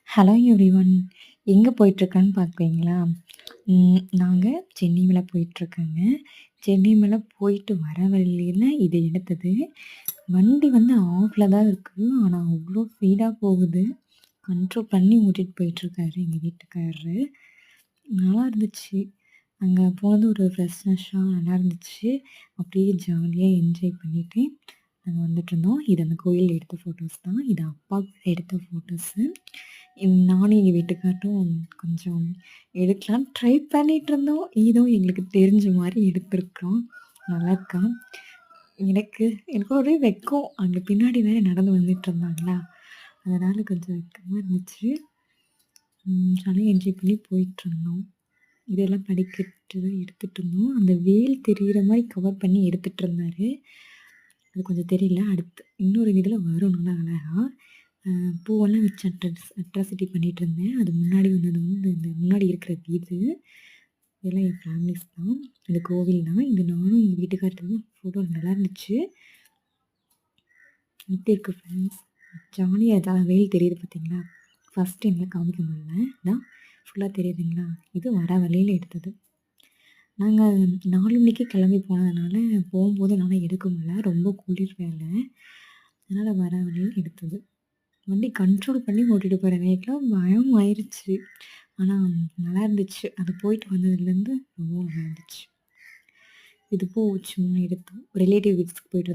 Hello everyone. எங்க போயிட்டுருக்கேன்னு பார்க்குறீங்களா? நாங்க சென்னை மேல போயிட்டுருக்கேங்க. சென்னை மேல போயிட்டு வர வழியில இது எடுத்தது. வண்டி வந்து ஆஃப்ல தான் இருக்கு. ஆனா அவ்ளோ ஸ்பீடா போகுது. கண்ட்ரோல் பண்ணி ஓட்டிட்டு போயிட்டுருக்காரு எங்க வீட்டுக்காரரு. நல்லா இருந்துச்சு. அங்க போனது ஒரு ஃப்ரெஷ்னஸ்ஸா நல்லா இருந்துச்சு. அப்படியே ஜாலியா என்ஜாய் பண்ணிட்டு நாங்க வந்துட்டுருந்தோம். இது அந்த கோயில்ல எடுத்த ஃபோட்டோஸ் தான். இது அப்பா கூட எடுத்த ஃபோட்டோஸு. நானும் எங்க வீட்டுக்காரரும் கொஞ்சம் எடுக்கலான்னு ட்ரை பண்ணிட்டுருந்தோம். ஏதோ எங்களுக்கு தெரிஞ்ச மாரி எடுத்திருக்கிறோம். நல்லாருக்கா? எனக்கு எனக்கு ஒரே வெட்கம். அங்க பின்னாடி வேற நடந்து வந்துட்டுருந்தாங்களா, அதனால கொஞ்சம் வெட்கமா இருந்துச்சு. ஜாலியா என்ஜாய் பண்ணி போயிட்டுருந்தோம். இதெல்லாம் படிக்கட்டு தான் எடுத்துட்டுருந்தோம். அந்த வேல் தெரியிற மாரி கவர் பண்ணி எடுத்துட்டுருந்தாரு. அது கொஞ்சம் தெரியல. அடுத்து இன்னொரு இதில வரும் நல்லா அழகா. பூவெல்லாம் வச்சு அட்ராசிட்டி பண்ணிட்டுருந்தேன். அது முன்னாடி வந்தது வந்து இந்த முன்னாடி இருக்கிற வீடு. இதெல்லாம் என் ஃபேமிலிஸ் தான். இது கோவில் தான். இது நானும் எங்க வீட்டுக்காரரும் ஃபோட்டோ நல்லா இருந்துச்சு. எப்படி இருக்கு ஃப்ரெண்ட்ஸ்? ஜாலியா வெயில் தெரியுது பார்த்தீங்களா? ஃபர்ஸ்ட் டைம்ல காமிக்க முடியல. இதான் ஃபுல்லா தெரியுதுங்களா? இது வர வழியில எடுத்தது. நாங்க 4 மணிக்கு கிளம்பி போனதுனால, போம்போது என்னால எடுக்க முடியல. ரொம்ப குளிர் வேல. அதனால வர வழியில எடுத்தது. வண்டி கண்ட்ரோல் பண்ணி ஓட்டிட்டு போறேன். எனக்கெல்லாம் பயம் ஆயிருச்சு. ஆனா நல்லா இருந்துச்சு. அது போயிட்டு வந்ததுலேருந்து ரொம்ப நல்லா இருந்துச்சு. இது சும்மா எடுத்தோம். ரிலேட்டிவ் வீட்டுக்கு போயிட்டு